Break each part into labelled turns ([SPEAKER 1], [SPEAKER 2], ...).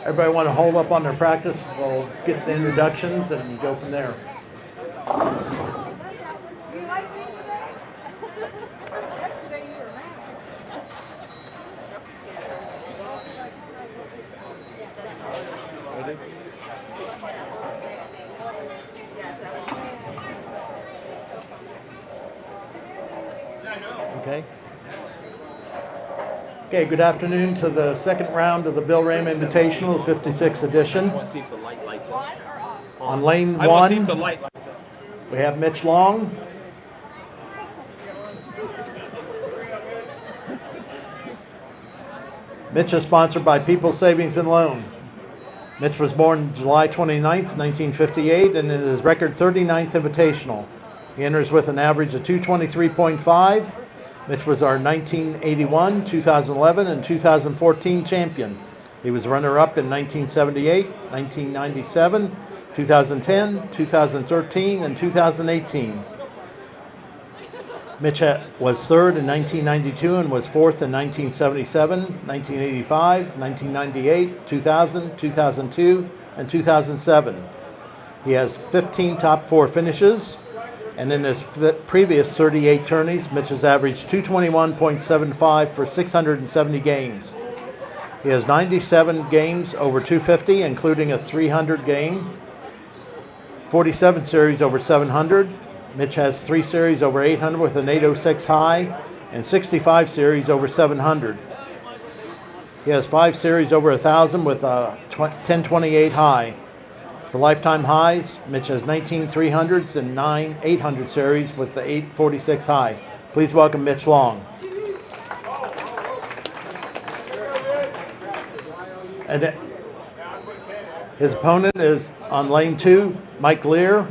[SPEAKER 1] Everybody want to hold up on their practice? We'll get the introductions and go from there. Okay. Okay, good afternoon to the second round of the Bill Rahm Invitational, 56th edition. On lane one, we have Mitch Long. Mitch is sponsored by People's Savings and Loan. Mitch was born July 29th, 1958, and in his record 39th Invitational. He enters with an average of 223.5. Mitch was our 1981, 2011, and 2014 champion. He was runner-up in 1978, 1997, 2010, 2013, and 2018. Mitch was third in 1992 and was fourth in 1977, 1985, 1998, 2000, 2002, and 2007. He has 15 top four finishes. And in his previous 38 tourneys, Mitch has averaged 221.75 for 670 games. He has 97 games over 250, including a 300 game, 47 series over 700. Mitch has 3 series over 800 with an 806 high, and 65 series over 700. He has 5 series over 1,000 with a 1028 high. For lifetime highs, Mitch has 19 300s and 9 800 series with the 846 high. Please welcome Mitch Long. And his opponent is on lane 2, Mike Lear.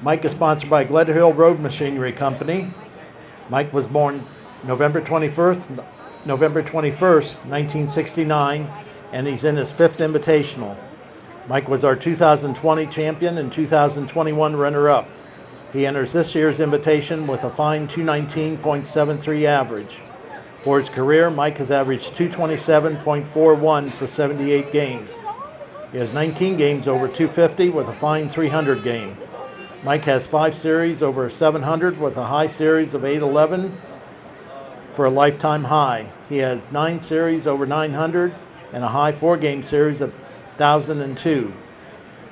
[SPEAKER 1] Mike is sponsored by Glen Hill Road Machinery Company. Mike was born November 21st, 1969, and he's in his 5th Invitational. Mike was our 2020 champion and 2021 runner-up. He enters this year's invitation with a fine 219.73 average. For his career, Mike has averaged 227.41 for 78 games. He has 19 games over 250 with a fine 300 game. Mike has 5 series over 700 with a high series of 811, for a lifetime high. He has 9 series over 900 and a high 4-game series of 1,002.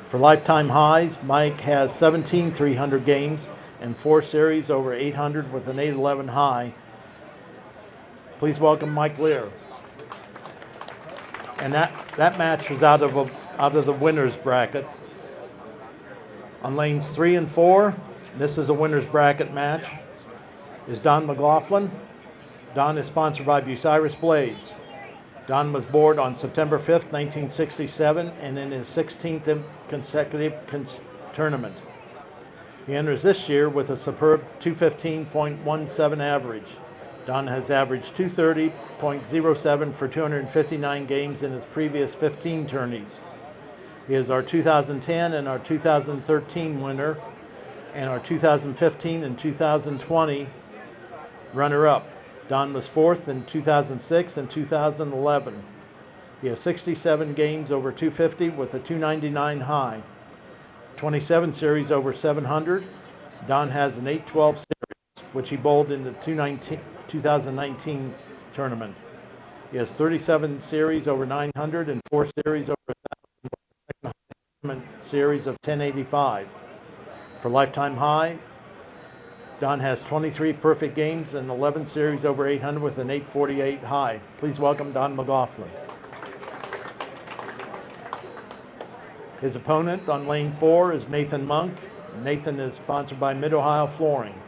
[SPEAKER 1] For lifetime highs, Mike has 17 300 games and 4 series over 800 with an 811 high. Please welcome Mike Lear. And that match was out of the winner's bracket. On lanes 3 and 4, this is a winner's bracket match, is Don Mclaughlin. Don is sponsored by Bucyrus Blades. Don was born on September 5th, 1967, and in his 16th consecutive tournament. He enters this year with a superb 215.17 average. Don has averaged 230.07 for 259 games in his previous 15 tourneys. He is our 2010 and our 2013 winner, and our 2015 and 2020 runner-up. Don was 4th in 2006 and 2011. He has 67 games over 250 with a 299 high, 27 series over 700. Don has an 812 series, which he bowled in the 2019 tournament. He has 37 series over 900 and 4 series over 1,000 series of 1085. For lifetime high, Don has 23 perfect games and 11 series over 800 with an 848 high. Please welcome Don Mclaughlin. His opponent on lane 4 is Nathan Monk. Nathan is sponsored by Mid-Ohio Flooring.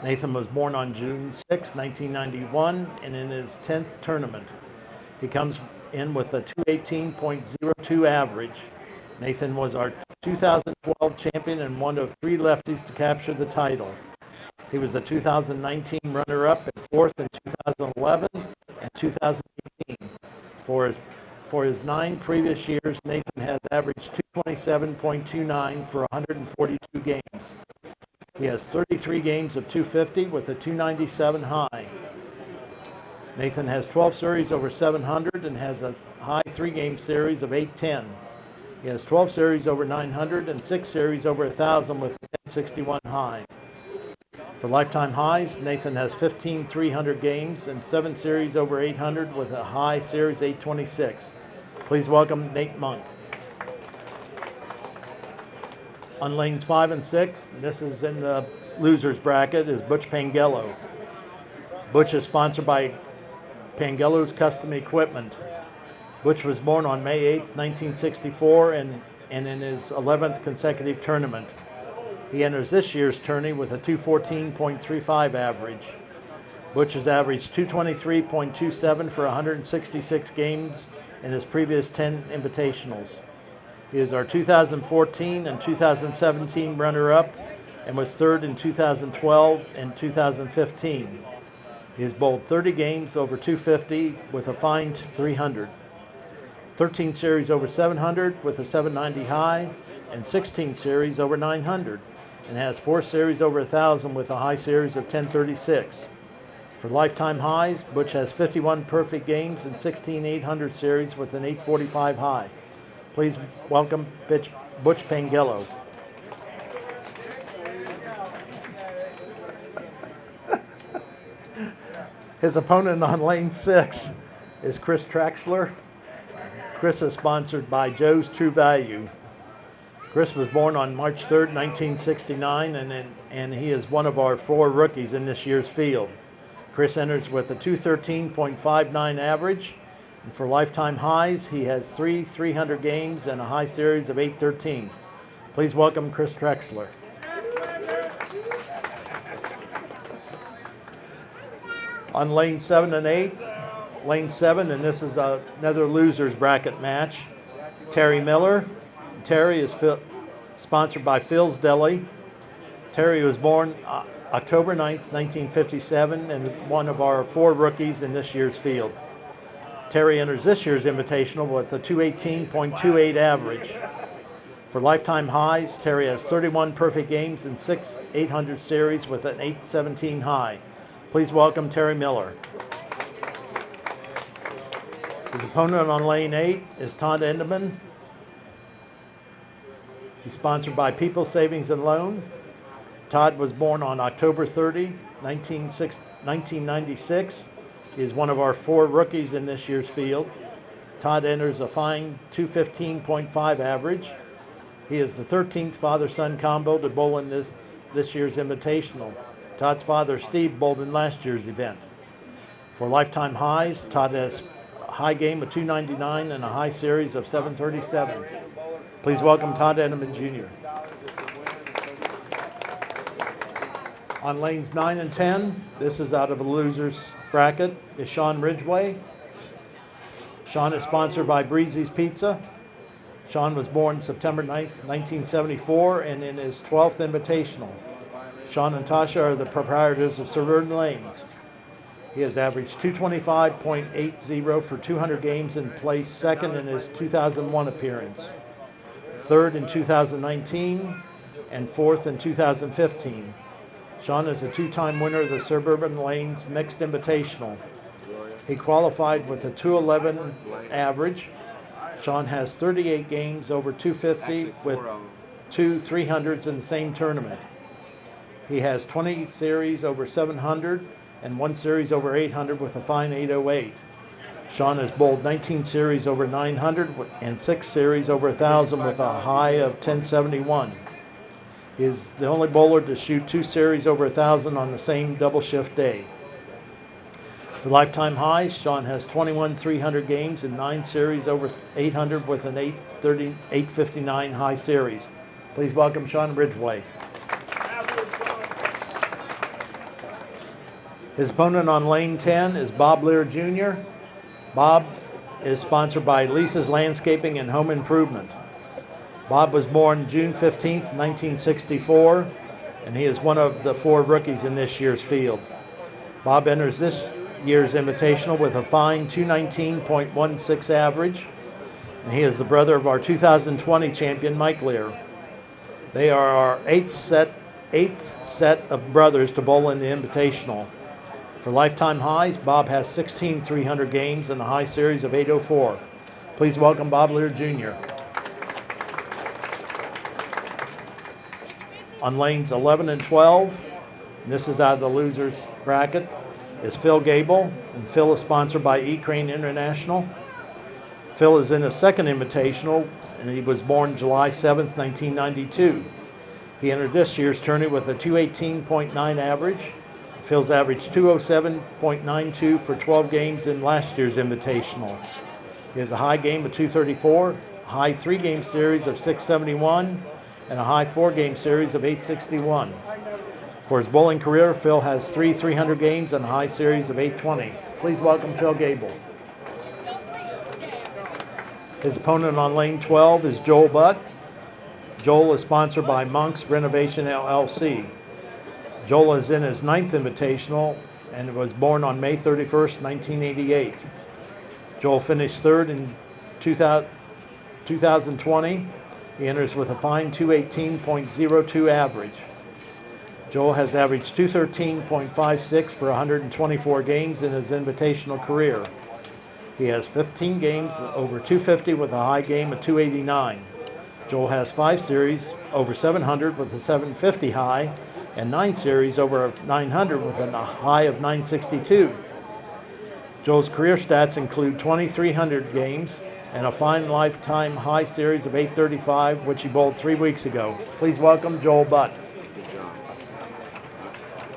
[SPEAKER 1] Nathan was born on June 6, 1991, and in his 10th tournament. He comes in with a 218.02 average. Nathan was our 2012 champion and one of 3 lefties to capture the title. He was the 2019 runner-up and 4th in 2011 and 2018. For his 9 previous years, Nathan has averaged 227.29 for 142 games. He has 33 games of 250 with a 297 high. Nathan has 12 series over 700 and has a high 3-game series of 810. He has 12 series over 900 and 6 series over 1,000 with a 1061 high. For lifetime highs, Nathan has 15 300 games and 7 series over 800 with a high series 826. Please welcome Nate Monk. On lanes 5 and 6, this is in the loser's bracket, is Butch Pangello. Butch is sponsored by Pangello's Custom Equipment. Butch was born on May 8, 1964, and in his 11th consecutive tournament. He enters this year's tourney with a 214.35 average. Butch has averaged 223.27 for 166 games in his previous 10 invitationals. He is our 2014 and 2017 runner-up and was 3rd in 2012 and 2015. He has bowled 30 games over 250 with a fine 300. 13 series over 700 with a 790 high, and 16 series over 900, and has 4 series over 1,000 with a high series of 1036. For lifetime highs, Butch has 51 perfect games and 16 800 series with an 845 high. Please welcome Butch Pangello. His opponent on lane 6 is Chris Traxler. Chris is sponsored by Joe's True Value. Chris was born on March 3rd, 1969, and he is one of our 4 rookies in this year's field. Chris enters with a 213.59 average, and for lifetime highs, he has 3 300 games and a high series of 813. Please welcome Chris Traxler. On lane 7 and 8, lane 7, and this is another loser's bracket match. Terry Miller. Terry is sponsored by Phil's Deli. Terry was born October 9th, 1957, and one of our 4 rookies in this year's field. Terry enters this year's invitational with a 218.28 average. For lifetime highs, Terry has 31 perfect games and 6 800 series with an 817 high. Please welcome Terry Miller. His opponent on lane 8 is Todd Enderman. He's sponsored by People Savings and Loan. Todd was born on October 30, 1996. He is one of our 4 rookies in this year's field. Todd enters a fine 215.5 average. He is the 13th father-son combo to bowl in this year's Invitational. Todd's father, Steve, bowled in last year's event. For lifetime highs, Todd has a high game of 299 and a high series of 737. Please welcome Todd Enderman Jr. On lanes 9 and 10, this is out of a loser's bracket, is Sean Ridgway. Sean is sponsored by Breezy's Pizza. Sean was born September 9th, 1974, and in his 12th Invitational. Sean and Tasha are the proprietors of Suburban Lanes. He has averaged 225.80 for 200 games and placed second in his 2001 appearance, third in 2019, and fourth in 2015. Sean is a 2-time winner of the Suburban Lanes Mixed Invitational. He qualified with a 211 average. Sean has 38 games over 250 with 2 300s in the same tournament. He has 20 series over 700 and 1 series over 800 with a fine 808. Sean has bowled 19 series over 900 and 6 series over 1,000 with a high of 1071. He is the only bowler to shoot 2 series over 1,000 on the same double shift day. For lifetime highs, Sean has 21 300 games and 9 series over 800 with an 859 high series. Please welcome Sean Ridgway. His opponent on lane 10 is Bob Lear Jr. Bob is sponsored by Lisa's Landscaping and Home Improvement. Bob was born June 15th, 1964, and he is one of the 4 rookies in this year's field. Bob enters this year's Invitational with a fine 219.16 average, and he is the brother of our 2020 champion, Mike Lear. They are our eighth set of brothers to bowl in the Invitational. For lifetime highs, Bob has 16 300 games and a high series of 804. Please welcome Bob Lear Jr. On lanes 11 and 12, and this is out of the losers bracket, is Phil Gable, and Phil is sponsored by E-Crane International. Phil is in his 2nd Invitational, and he was born July 7th, 1992. He entered this year's tourney with a 218.9 average. Phil's averaged 207.92 for 12 games in last year's Invitational. He has a high game of 234, a high 3-game series of 671, and a high 4-game series of 861. For his bowling career, Phil has 3 300 games and a high series of 820. Please welcome Phil Gable. His opponent on lane 12 is Joel Butt. Joel is sponsored by Monk's Renovation LLC. Joel is in his 9th Invitational and was born on May 31st, 1988. Joel finished 3rd in 2020. He enters with a fine 218.02 average. Joel has averaged 213.56 for 124 games in his Invitational career. He has 15 games over 250 with a high game of 289. Joel has 5 series over 700 with a 750 high and 9 series over 900 with a high of 962. Joel's career stats include 2,300 games and a fine lifetime high series of 835, which he bowled 3 weeks ago. Please welcome Joel Butt.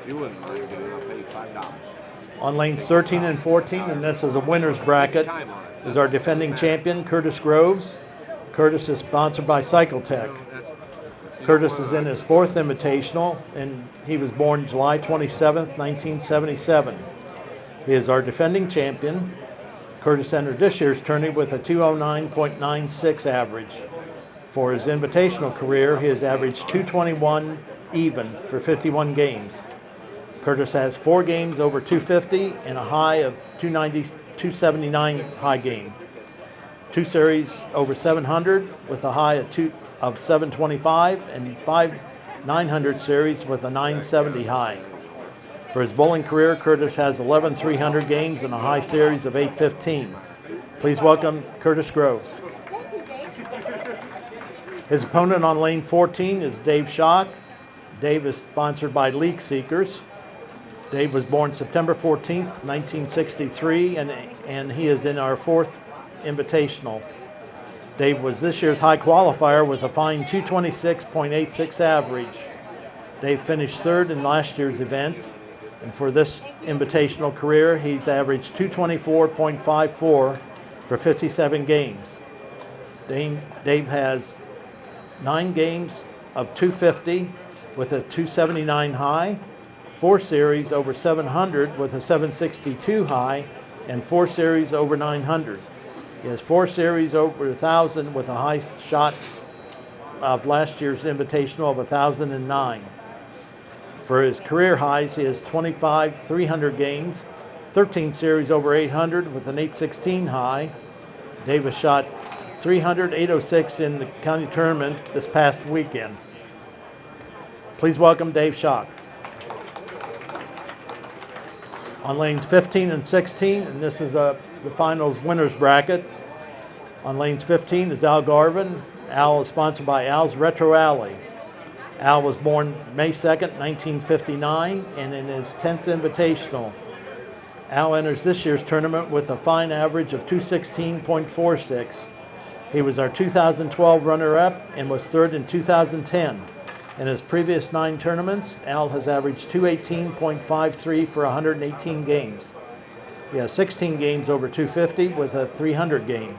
[SPEAKER 2] You wouldn't mind getting up $85.
[SPEAKER 1] On lanes 13 and 14, and this is a winner's bracket, is our defending champion, Curtis Groves. Curtis is sponsored by Cycletech. Curtis is in his 4th Invitational, and he was born July 27th, 1977. He is our defending champion. Curtis entered this year's tourney with a 209.96 average. For his Invitational career, he has averaged 221 even for 51 games. Curtis has 4 games over 250 and a high of 279 high game. 2 series over 700 with a high of 725 and 5 900 series with a 970 high. For his bowling career, Curtis has 11 300 games and a high series of 815. Please welcome Curtis Groves. His opponent on lane 14 is Dave Schock. Dave is sponsored by Leak Seekers. Dave was born September 14th, 1963, and he is in our 4th Invitational. Dave was this year's high qualifier with a fine 226.86 average. Dave finished 3rd in last year's event, and for this Invitational career, he's averaged 224.54 for 57 games. Dave has 9 games of 250 with a 279 high, 4 series over 700 with a 762 high, and 4 series over 900. He has 4 series over 1,000 with a high shot of last year's Invitational of 1,009. For his career highs, he has 25 300 games, 13 series over 800 with an 816 high. Davis shot 300, 806 in the county tournament this past weekend. Please welcome Dave Schock. On lanes 15 and 16, and this is the finals winners bracket. On lanes 15 is Al Garvin. Al is sponsored by Al's Retro Alley. Al was born May 2nd, 1959, and in his 10th Invitational. Al enters this year's tournament with a fine average of 216.46. He was our 2012 runner-up and was 3rd in 2010. In his previous 9 tournaments, Al has averaged 218.53 for 118 games. He has 16 games over 250 with a 300 game.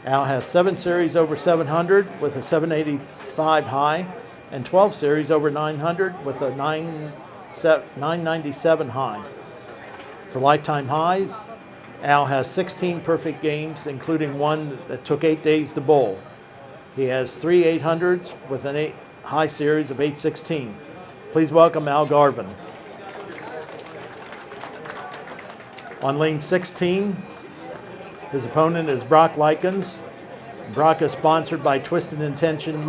[SPEAKER 1] Al has 7 series over 700 with a 785 high, and 12 series over 900 with a 997 high. For lifetime highs, Al has 16 perfect games, including one that took 8 days to bowl. He has 3 800s with an high series of 816. Please welcome Al Garvin. On lane 16, his opponent is Brock Likens. Brock is sponsored by Twisted Intentions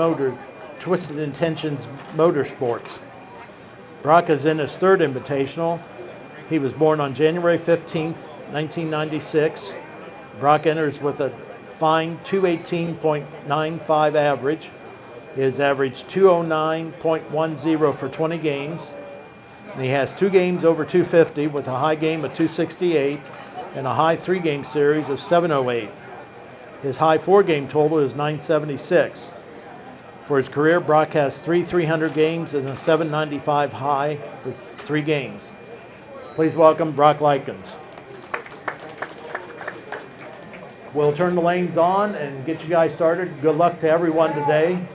[SPEAKER 1] Motorsports. Brock is in his 3rd Invitational. He was born on January 15th, 1996. Brock enters with a fine 218.95 average. He has averaged 209.10 for 20 games. And he has 2 games over 250 with a high game of 268 and a high 3-game series of 708. His high 4-game total is 976. For his career, Brock has 3 300 games and a 795 high for 3 games. Please welcome Brock Likens. We'll turn the lanes on and get you guys started. Good luck to everyone today.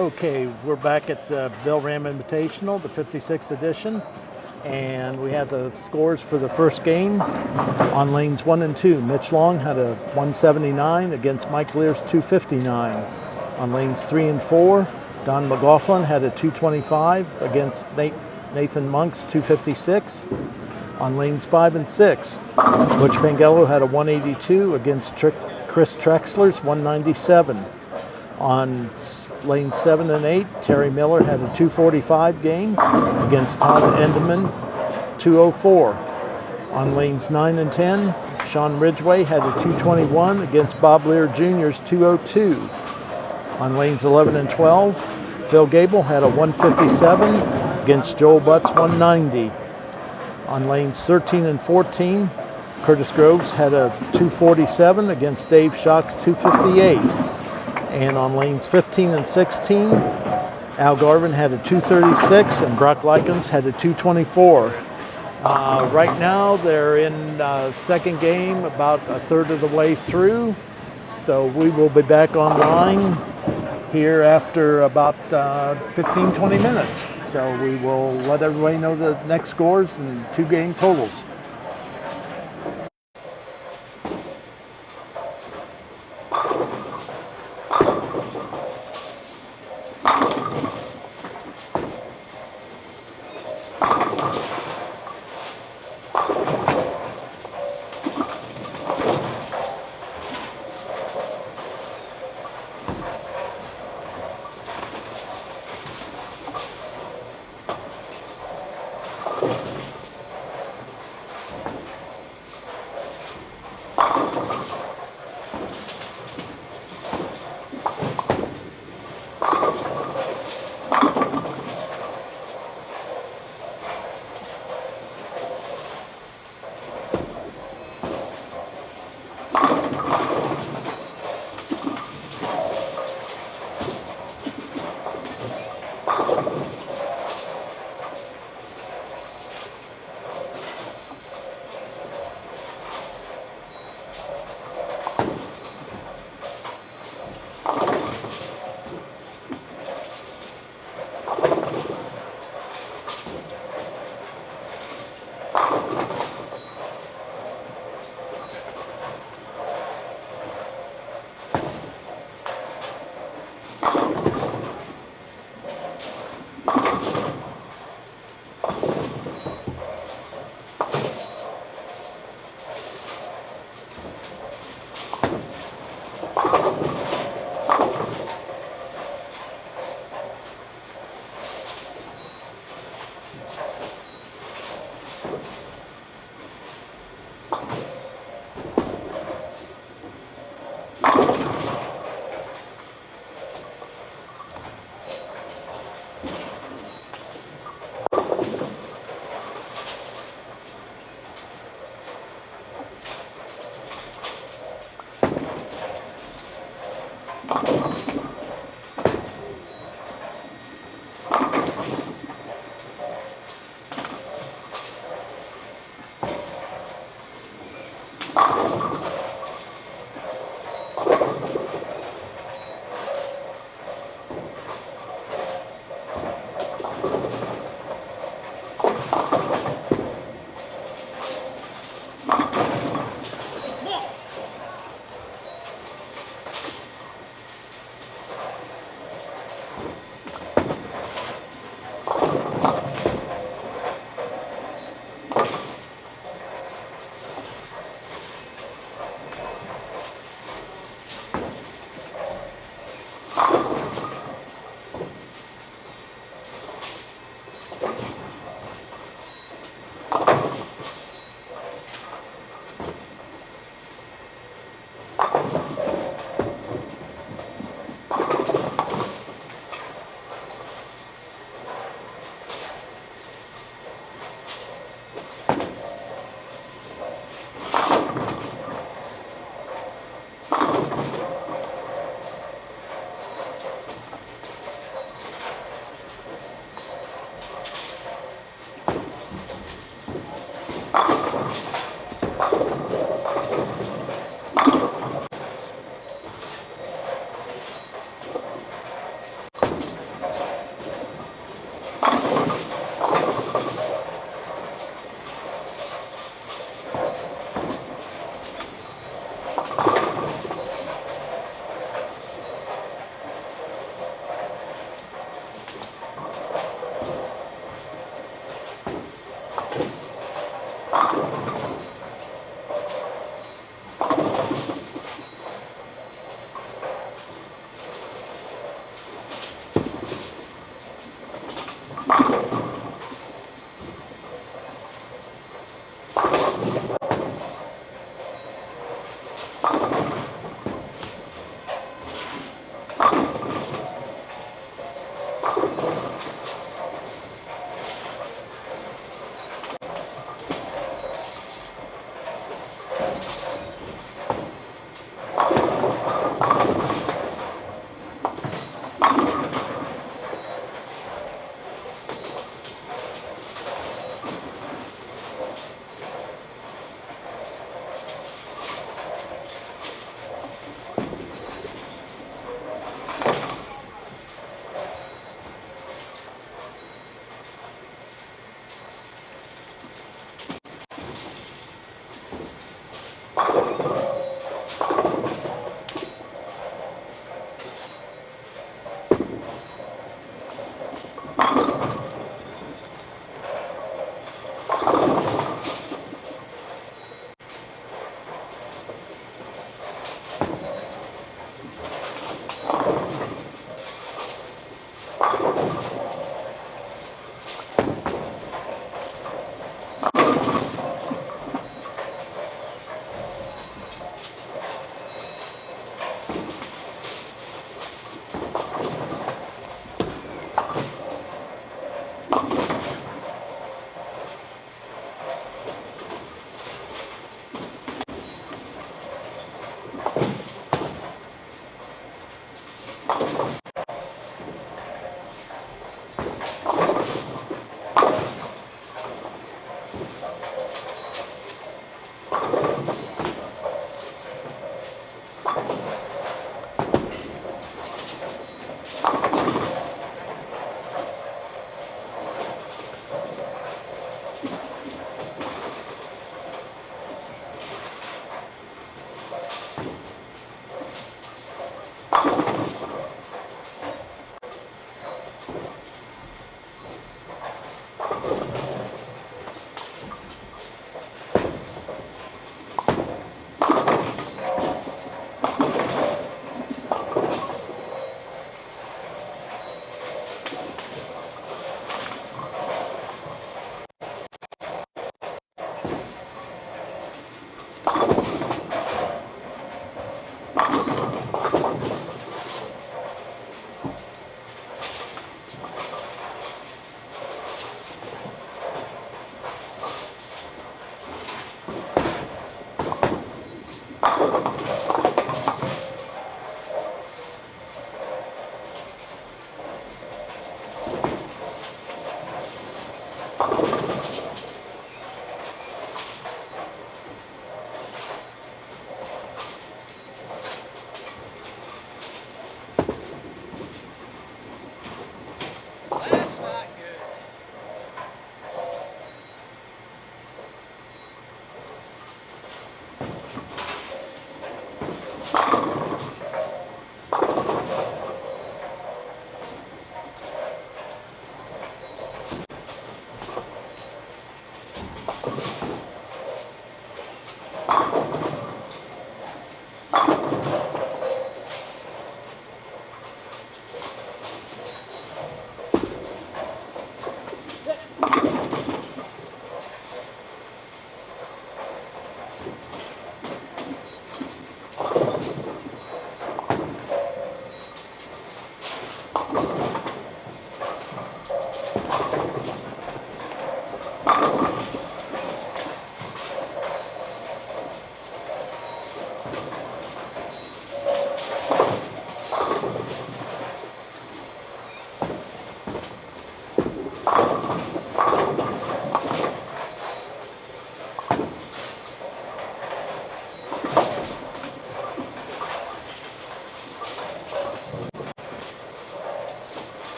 [SPEAKER 1] Okay, we're back at the Bill Ram Invitational, the 56th edition, and we have the scores for the first game. On lanes 1 and 2, Mitch Long had a 179 against Mike Lear's 259. On lanes 3 and 4, Don Mclaughlin had a 225 against Nathan Monk's 256. On lanes 5 and 6, Butch Pangello had a 182 against Chris Trexler's 197. On lanes 7 and 8, Terry Miller had a 245 gain against Todd Enderman 204. On lanes 9 and 10, Sean Ridgway had a 221 against Bob Lear Jr.'s 202. On lanes 11 and 12, Phil Gable had a 157 against Joel Butt's 190. On lanes 13 and 14, Curtis Groves had a 247 against Dave Schock's 258. And on lanes 15 and 16, Al Garvin had a 236 and Brock Likens had a 224. Right now they're in second game, about a third of the way through. So we will be back online here after about 15-20 minutes. So we will let everybody know the next scores and 2 game totals.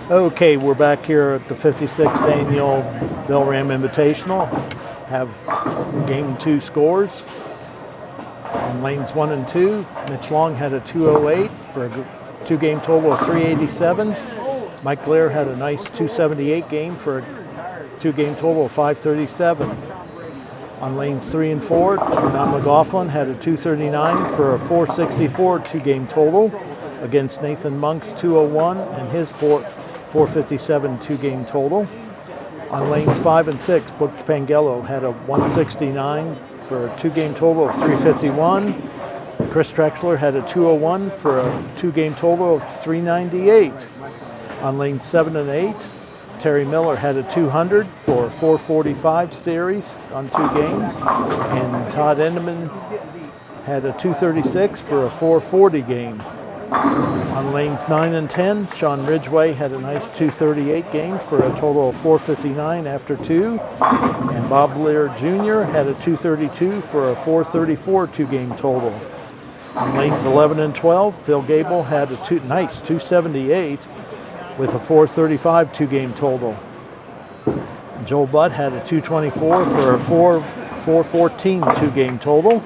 [SPEAKER 1] Okay, we're back here at the 56th Annual Bill Ram Invitational. Have game 2 scores. On lanes 1 and 2, Mclaughlin had a 208 for a two-game total of 387. Mike Lear had a nice 278 game for a two-game total of 537. On lanes 3 and 4, Don Mclaughlin had a 239 for a 464 two-game total against Nathan Monk's 201 and his 457 two-game total. On lanes 5 and 6, Book Pangello had a 169 for a two-game total of 351. Chris Trexler had a 201 for a two-game total of 398. On lanes 7 and 8, Terry Miller had a 200 for a 445 series on 2 games, and Todd Enderman had a 236 for a 440 game. On lanes 9 and 10, Sean Ridgway had a nice 238 game for a total of 459 after 2, and Bob Lear Jr. had a 232 for a 434 two-game total. On lanes 11 and 12, Phil Gable had a nice 278 with a 435 two-game total. Joel Butt had a 224 for a 414 two-game total.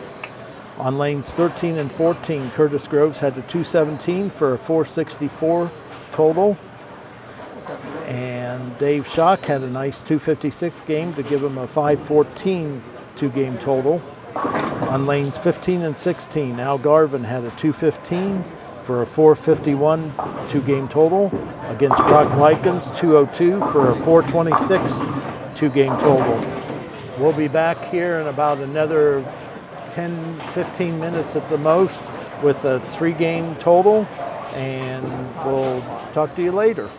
[SPEAKER 1] On lanes 13 and 14, Curtis Groves had a 217 for a 464 total. And Dave Schock had a nice 256 game to give him a 514 two-game total. On lanes 15 and 16, Al Garvin had a 215 for a 451 two-game total against Brock Likens 202 for a 426 two-game total. We'll be back here in about another 10-15 minutes at the most with a 3-game total, and we'll talk to you later.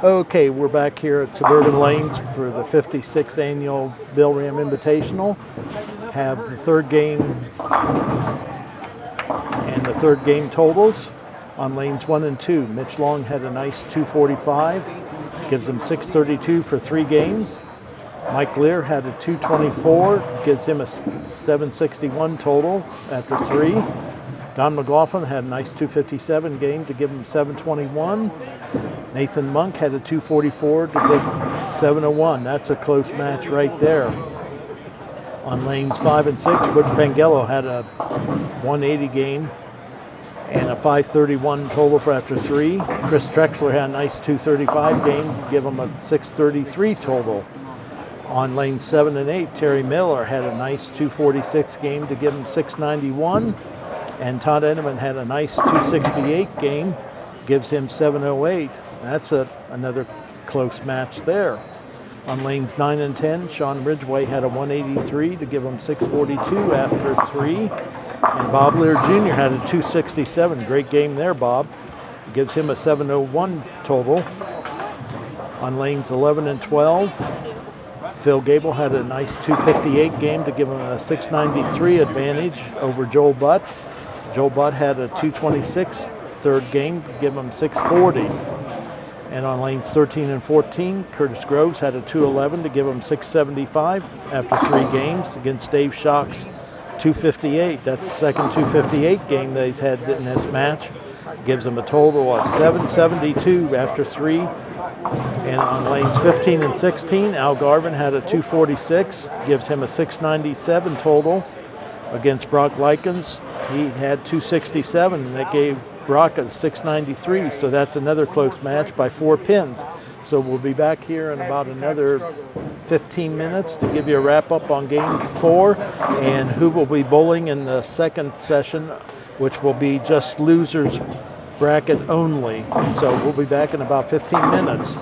[SPEAKER 1] Okay, we're back here at Suburban Lanes for the 56th annual Bill Ram Invitational. Have the third game and the third game totals on lanes 1 and 2. Mitch Long had a nice 245, gives him 632 for 3 games. Mike Lear had a 224, gives him a 761 total after 3. Don Mclaughlin had a nice 257 game to give him 721. Nathan Monk had a 244 to give 701. That's a close match right there. On lanes 5 and 6, Butch Pengello had a 180 game and a 531 total for after 3. Chris Trexler had a nice 235 game to give him a 633 total. On lanes 7 and 8, Terry Miller had a nice 246 game to give him 691. And Todd Enderman had a nice 268 game, gives him 708. That's another close match there. On lanes 9 and 10, Sean Ridgway had a 183 to give him 642 after 3. And Bob Lear Jr. had a 267. Great game there, Bob. Gives him a 701 total. On lanes 11 and 12, Phil Gable had a nice 258 game to give him a 693 advantage over Joel Butt. Joel Butt had a 226 third game to give him 640. And on lanes 13 and 14, Curtis Groves had a 211 to give him 675 after 3 games against Dave Schock's 258. That's the second 258 game that he's had in this match. Gives him a total of 772 after 3. And on lanes 15 and 16, Al Garvin had a 246, gives him a 697 total against Brock Likens. He had 267, and that gave Brock a 693, so that's another close match by 4 pins. So we'll be back here in about another 15 minutes to give you a wrap-up on Game 4 and who will be bowling in the second session, which will be just losers bracket only. So we'll be back in about 15 minutes.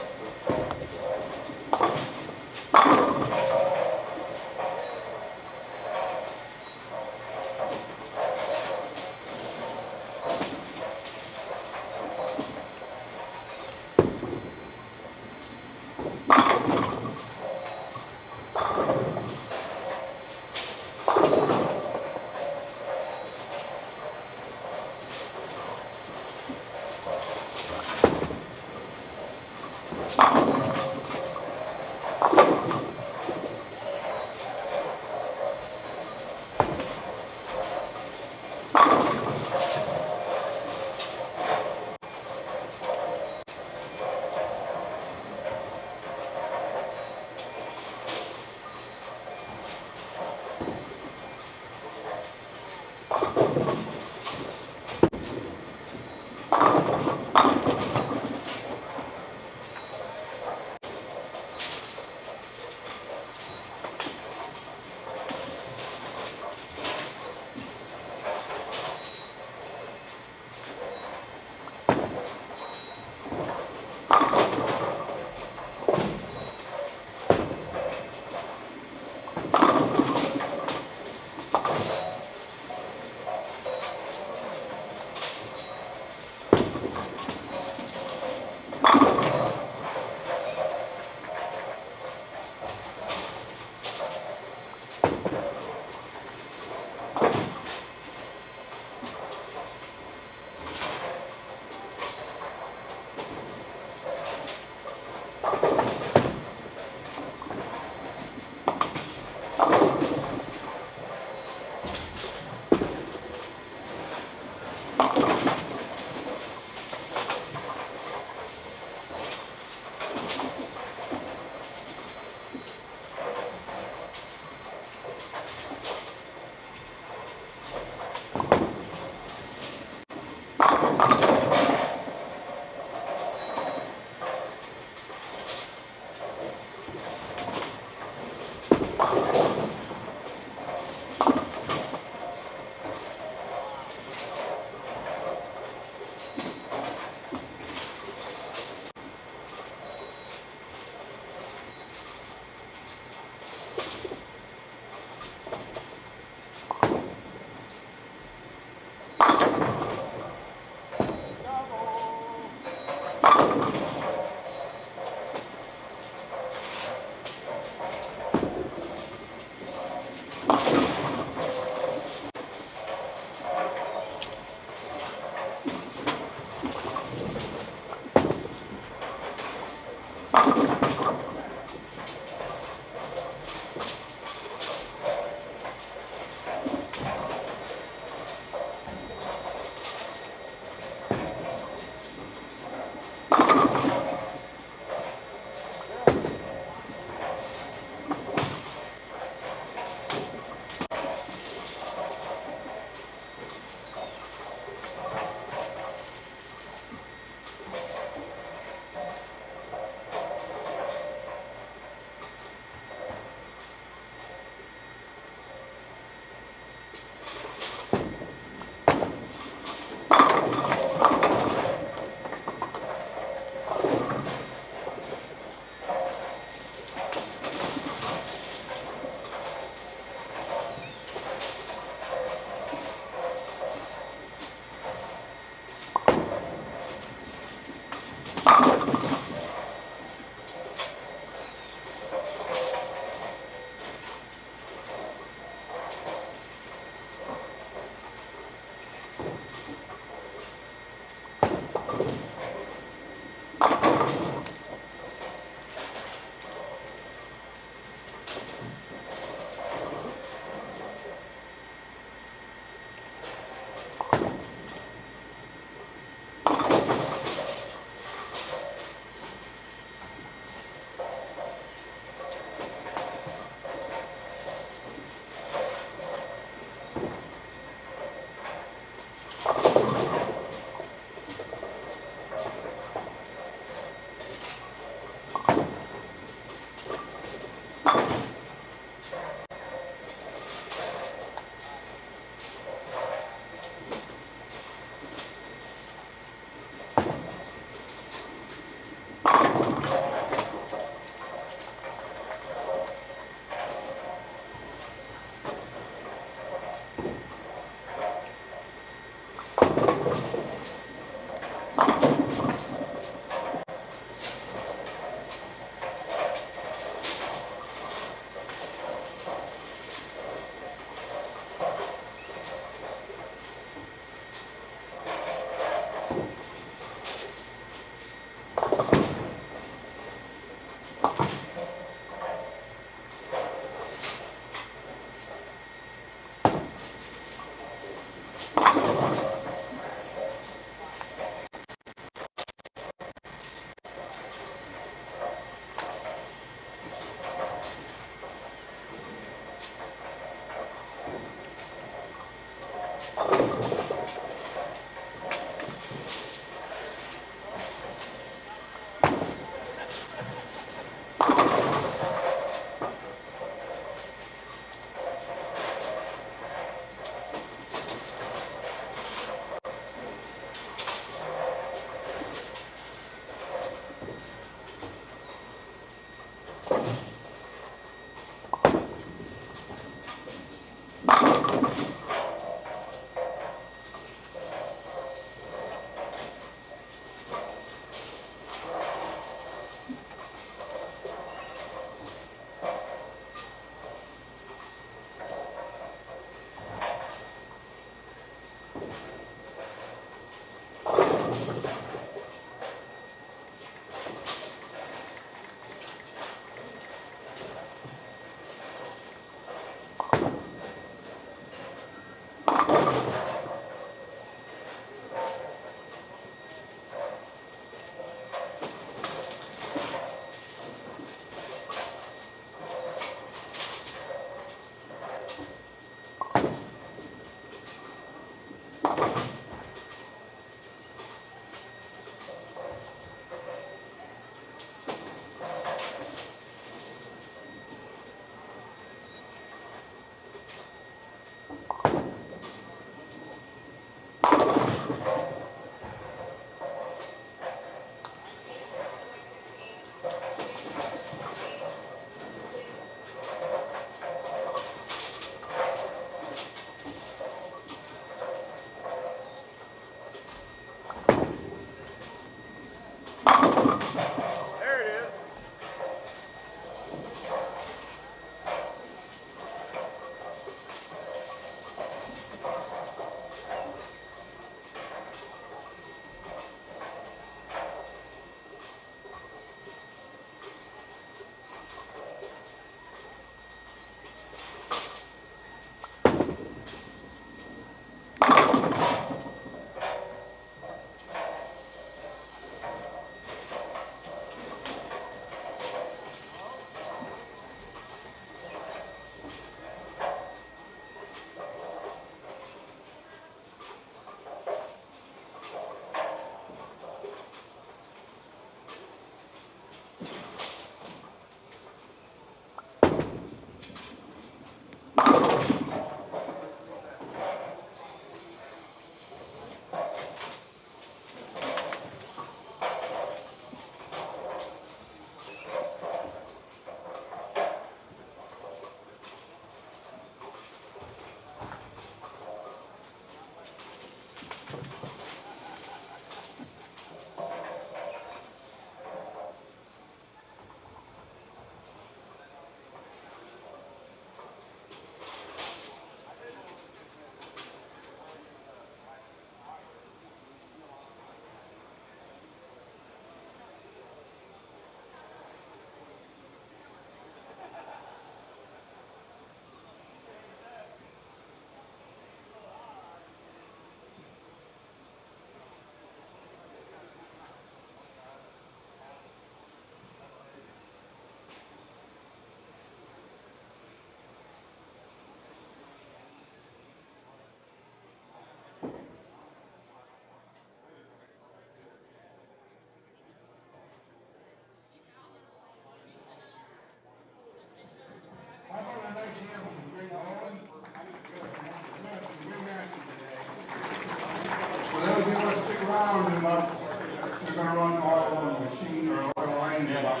[SPEAKER 3] if you want to stick around and they're going to run oil on the machine or oil line in about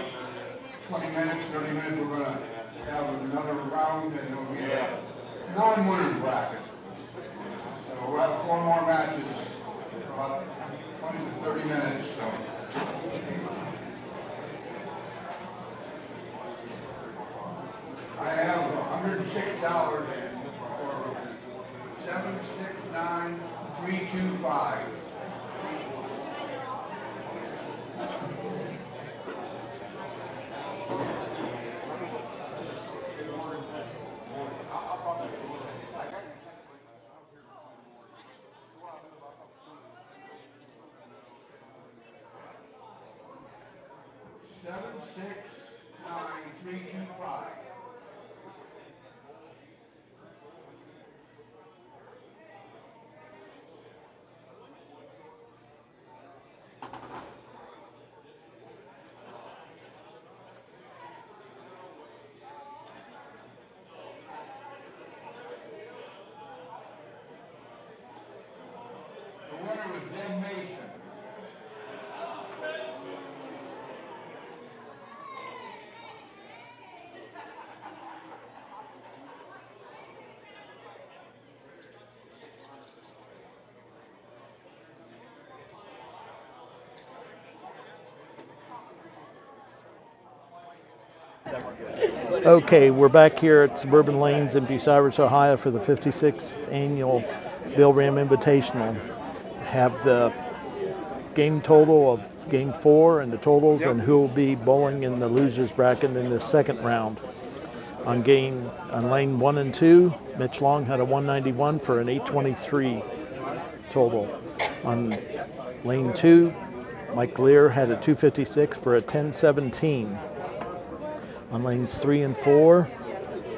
[SPEAKER 3] 20 minutes, 30 minutes, we're going to have another round and it'll be a non-winners bracket. So we'll have 4 more matches for about 20 to 30 minutes. So. I have $106 for 769,325.
[SPEAKER 1] Okay, we're back here at Suburban Lanes in Bucyrus, Ohio for the 56th annual Bill Ram Invitational. Have the game total of game 4 and the totals and who will be bowling in the losers bracket in the second round. On lane 1 and 2, Mitch Long had a 191 for an 823 total. On lane 2, Mike Lear had a 256 for a 1017. On lanes 3 and 4,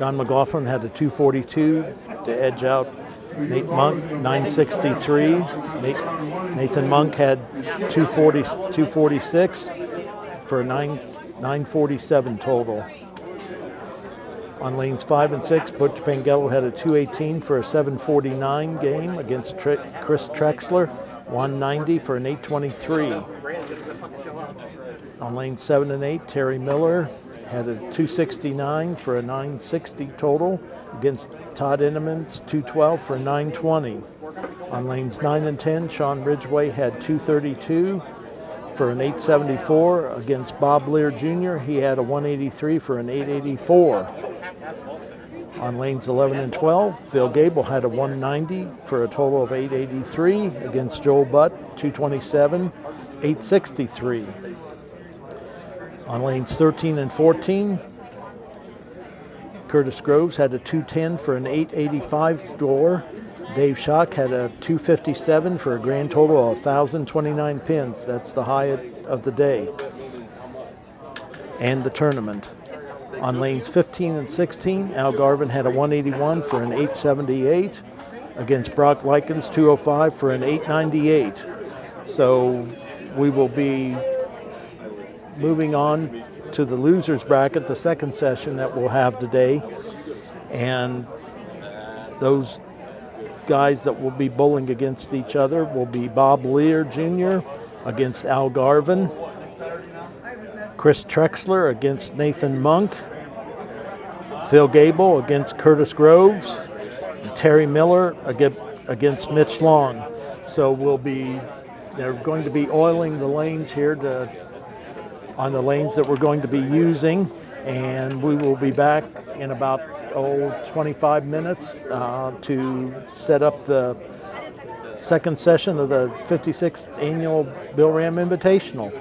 [SPEAKER 1] Don Mclaughlin had a 242 to edge out Nate Monk, 963. Nathan Monk had 246 for a 947 total. On lanes 5 and 6, Butch Pangello had a 218 for a 749 game against Chris Trexler, 190 for an 823. On lanes 7 and 8, Terry Miller had a 269 for a 960 total against Todd Enderman's 212 for a 920. On lanes 9 and 10, Sean Ridgway had 232 for an 874 against Bob Lear Jr. He had a 183 for an 884. On lanes 11 and 12, Phil Gable had a 190 for a total of 883 against Joel Butt, 227, 863. On lanes 13 and 14, Curtis Groves had a 210 for an 885 score. Dave Schock had a 257 for a grand total of 1,029 pins. That's the high of the day and the tournament. On lanes 15 and 16, Al Garvin had a 181 for an 878 against Brock Likens 205 for an 898. So we will be moving on to the losers bracket, the second session that we'll have today. And those guys that will be bowling against each other will be Bob Lear Jr. against Al Garvin, Chris Trexler against Nathan Monk, Phil Gable against Curtis Groves, and Terry Miller against Mitch Long. So they're going to be oiling the lanes here on the lanes that we're going to be using, and we will be back in about 25 minutes to set up the second session of the 56th annual Bill Ram Invitational.